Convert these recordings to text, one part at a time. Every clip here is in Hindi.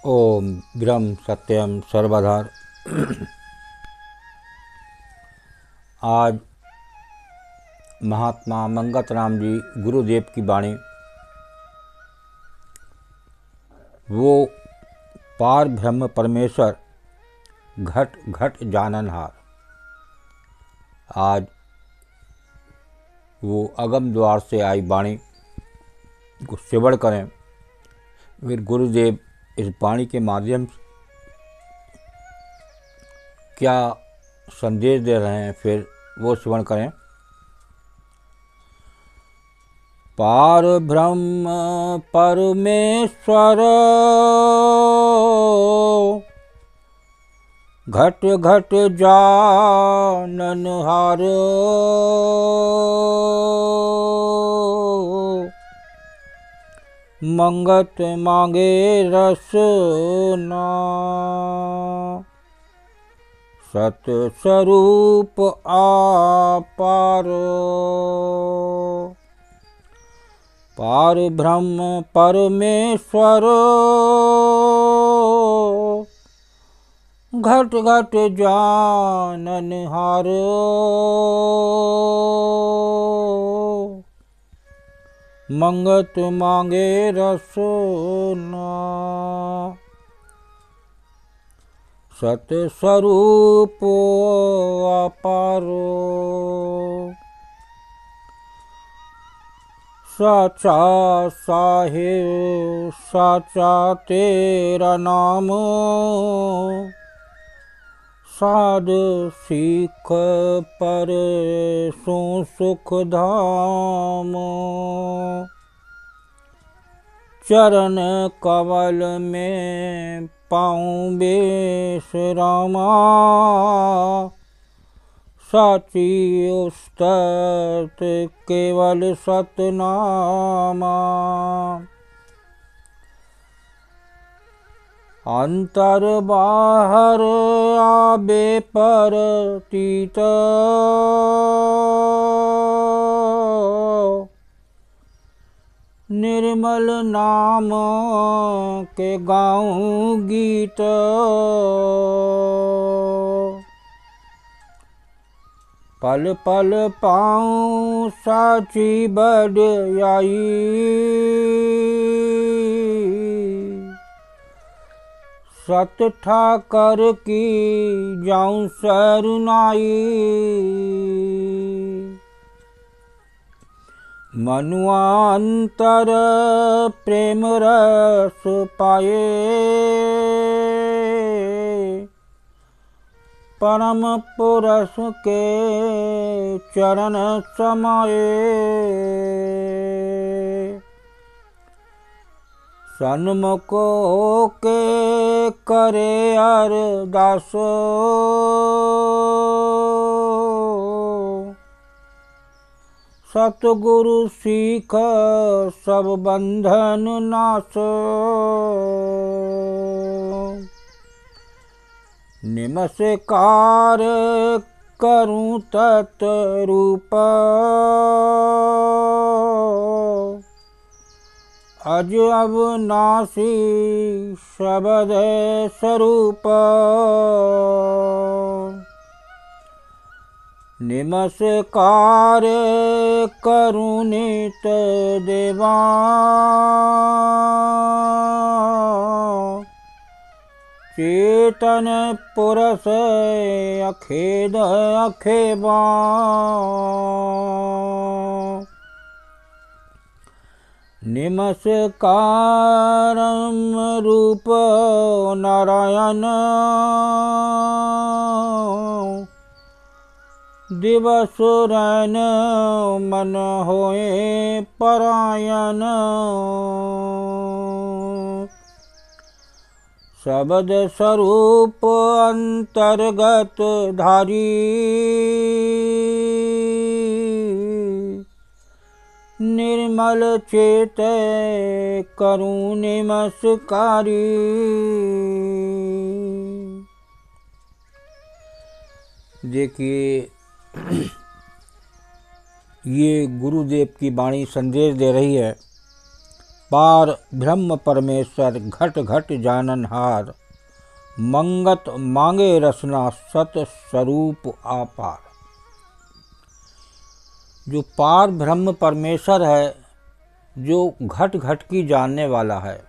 ओम ब्रह्म सत्यम सर्वधार। आज महात्मा मंगत राम जी गुरुदेव की वाणी। वो पार ब्रह्म परमेश्वर घट घट जाननहार। आज वो अगम द्वार से आई वाणी को श्रवण करें। फिर गुरुदेव इस वाणी के माध्यम से क्या संदेश दे रहे हैं, फिर वो श्रवण करें। पार ब्रह्म परमेश्वर घट घट जाननहार। मंगत मांगे रसना सत स्वरूप आपार। पार ब्रह्म परमेश्वर घट घट जाननहार। मंगत मांगे रसना सत स्वरूप अपारो। साचा साहिब साचा तेरा नाम साध सीख पर सो सुख धाम। चरण कमल में पाऊँ बेसरामा साची उस्तत केवल सतनामा। अंतर बाहर आबे परतीत निर्मल नाम के गाऊं गीत। पल पल पाऊं साची बड़याई सत ठाकर की जाऊं शरणाई। मनुआंतर प्रेम रस पाए परम पुरुष के चरण समाए। सन्मुख के करे अरदास सतगुरु सीख सब बंधन नाश। नमस्कार करूं तत्रूप अज अविनाशी शब्द स्वरूप। नमस्कार करूं नित देवा चेतन पुरुष अखेद अखेबा। नमस्कारम रूप नारायण दिवस रैन मन होए परायण। शब्द स्वरूप अंतर्गत धारी निर्मल चेत करूं नमस्कारी। देखिए, ये गुरुदेव की वाणी संदेश दे रही है पार ब्रह्म परमेश्वर घट घट जाननहार, मंगत मांगे रसना सत स्वरूप आपार। जो पार ब्रह्म परमेश्वर है, जो घट घट की जानने वाला है,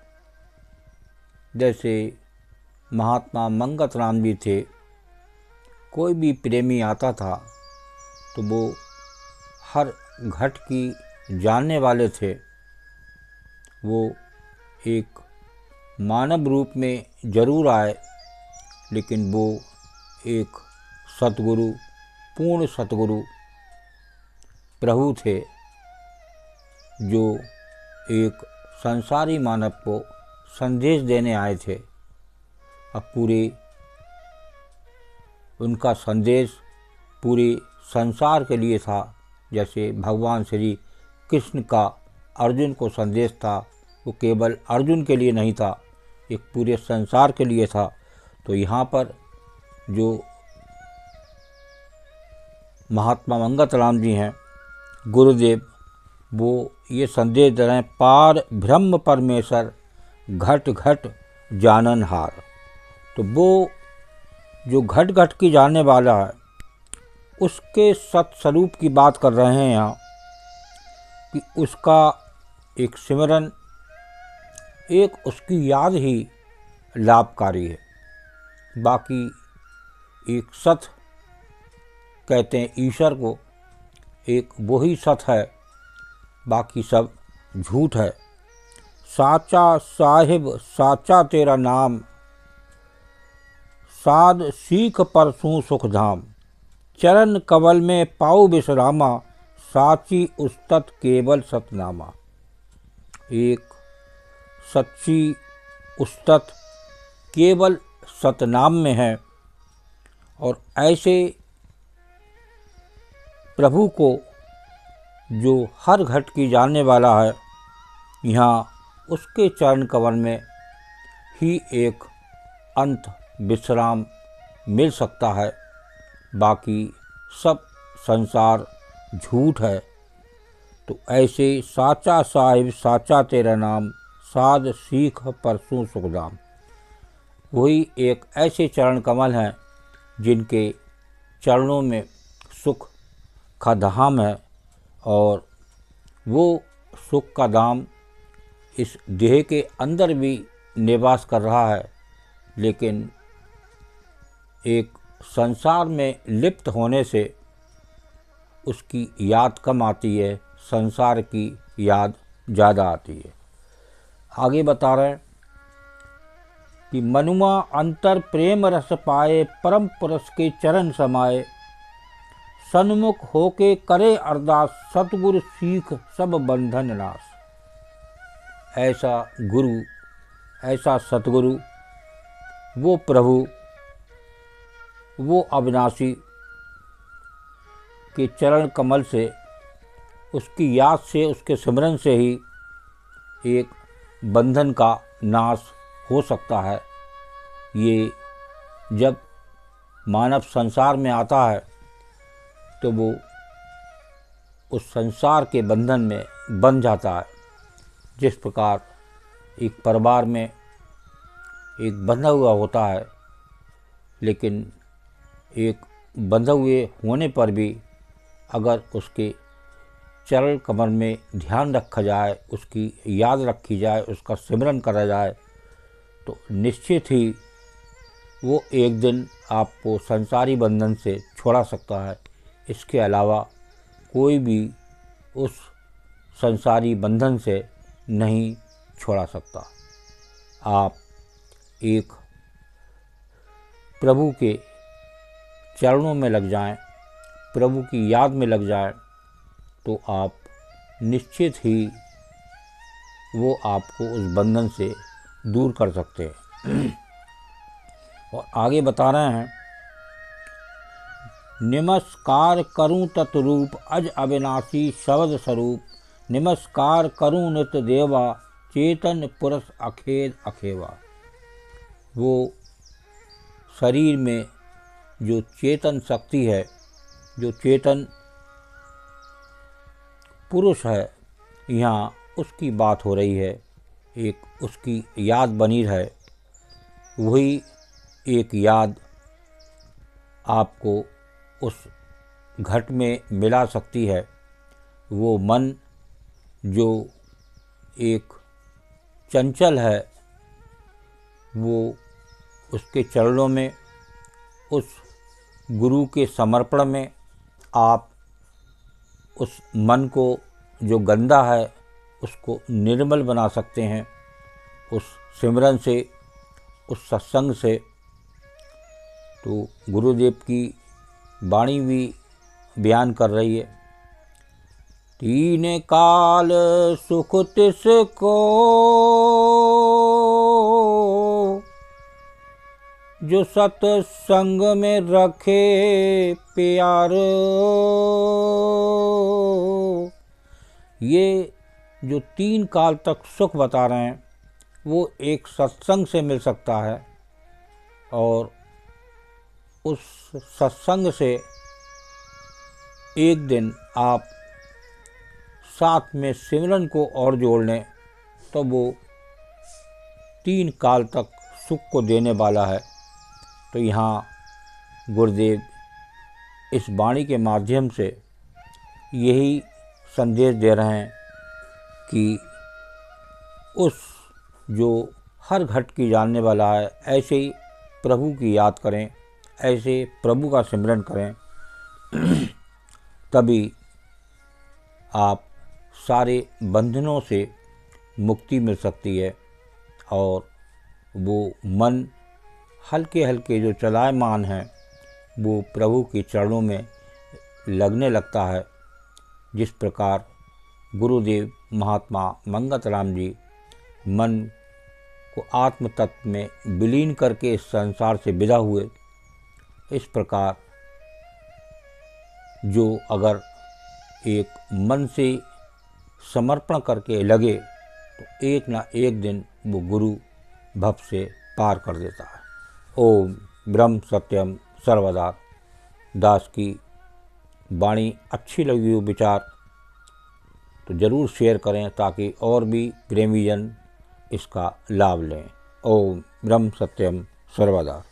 जैसे महात्मा मंगत राम जी थे, कोई भी प्रेमी आता था तो वो हर घट की जानने वाले थे। वो एक मानव रूप में जरूर आए, लेकिन वो एक सतगुरु, पूर्ण सतगुरु प्रभु थे, जो एक संसारी मानव को संदेश देने आए थे। अब पूरे उनका संदेश पूरे संसार के लिए था। जैसे भगवान श्री कृष्ण का अर्जुन को संदेश था, वो केवल अर्जुन के लिए नहीं था, एक पूरे संसार के लिए था। तो यहाँ पर जो महात्मा मंगत राम जी हैं, गुरुदेव, वो ये संदेश दे रहे हैं, पार ब्रह्म परमेश्वर घट घट जाननहार। तो वो जो घट घट की जानने वाला है, उसके सत्स्वरूप की बात कर रहे हैं यहाँ, कि उसका एक सिमरन, एक उसकी याद ही लाभकारी है। बाकी एक सत कहते हैं ईश्वर को, एक वही सत है, बाकी सब झूठ है। साचा साहिब साचा तेरा नाम, साध सीख परसों सुख धाम। चरण कवल में पाऊ विश्रामा, साची उस्तत केवल सतनामा। एक सच्ची उस्तत केवल सतनाम में है। और ऐसे प्रभु को जो हर घट की जानने वाला है, यहाँ उसके चरण कमल में ही एक अंत विश्राम मिल सकता है। बाकी सब संसार झूठ है। तो ऐसे साचा साहिब साचा तेरा नाम, साध सीख परसों सुखदाम। वही एक ऐसे चरण कमल हैं जिनके चरणों में सुख का धाम है, और वो सुख का धाम इस देह के अंदर भी निवास कर रहा है, लेकिन एक संसार में लिप्त होने से उसकी याद कम आती है, संसार की याद ज़्यादा आती है। आगे बता रहे हैं कि मनुमा अंतर प्रेम रस पाए, परम पुरुष के चरण समाए। सन्मुख होके करे अरदास, सतगुरु सीख सब बंधन नाश। ऐसा गुरु, ऐसा सतगुरु, वो प्रभु, वो अविनाशी के चरण कमल से, उसकी याद से, उसके सिमरन से ही एक बंधन का नाश हो सकता है। ये जब मानव संसार में आता है तो वो उस संसार के बंधन में बंध जाता है। जिस प्रकार एक परिवार में एक बंधा हुआ होता है, लेकिन एक बंधे हुए होने पर भी अगर उसके चरण कमल में ध्यान रखा जाए, उसकी याद रखी जाए, उसका सिमरन करा जाए, तो निश्चित ही वो एक दिन आपको संसारी बंधन से छुड़ा सकता है। इसके अलावा कोई भी उस संसारी बंधन से नहीं छुड़ा सकता। आप एक प्रभु के चरणों में लग जाएं, प्रभु की याद में लग जाएं, तो आप निश्चित ही वो आपको उस बंधन से दूर कर सकते हैं। और आगे बता रहे हैं, नमस्कार करूं तत्रूप, अज अविनाशी शब्द स्वरूप। नमस्कार करूं नित देवा, चेतन पुरुष अखेर अखेवा। वो शरीर में जो चेतन शक्ति है, जो चेतन पुरुष है, यहाँ उसकी बात हो रही है। एक उसकी याद बनी रहे, वही एक याद आपको उस घट में मिला सकती है। वो मन जो एक चंचल है, वो उसके चरणों में, उस गुरु के समर्पण में आप उस मन को जो गंदा है उसको निर्मल बना सकते हैं, उस सिमरन से, उस सत्संग से। तो गुरुदेव की वाणी भी बयान कर रही है, तीन काल सुख तिसको जो सत्संग में रखे प्यार। ये जो 3 काल तक सुख बता रहे हैं वो एक सत्संग से मिल सकता है, और उस सत्संग से एक दिन आप साथ में सिमरन को और जोड़ लें तो वो 3 काल तक सुख को देने वाला है। तो यहाँ गुरुदेव इस वाणी के माध्यम से यही संदेश दे रहे हैं कि उस जो हर घट की जानने वाला है, ऐसे ही प्रभु की याद करें, ऐसे प्रभु का सिमरन करें, तभी आप सारे बंधनों से मुक्ति मिल सकती है और वो मन हल्के हल्के जो चलायमान हैं वो प्रभु के चरणों में लगने लगता है। जिस प्रकार गुरुदेव महात्मा मंगत राम जी मन को आत्म तत्व में विलीन करके इस संसार से विदा हुए, इस प्रकार जो अगर एक मन से समर्पण करके लगे तो एक ना एक दिन वो गुरु भव से पार कर देता है। ओम ब्रह्म सत्यम सर्वदा। दास की वाणी अच्छी लगी हो विचार तो ज़रूर शेयर करें ताकि और भी प्रेमीजन इसका लाभ लें। ओम ब्रह्म सत्यम सर्वदा।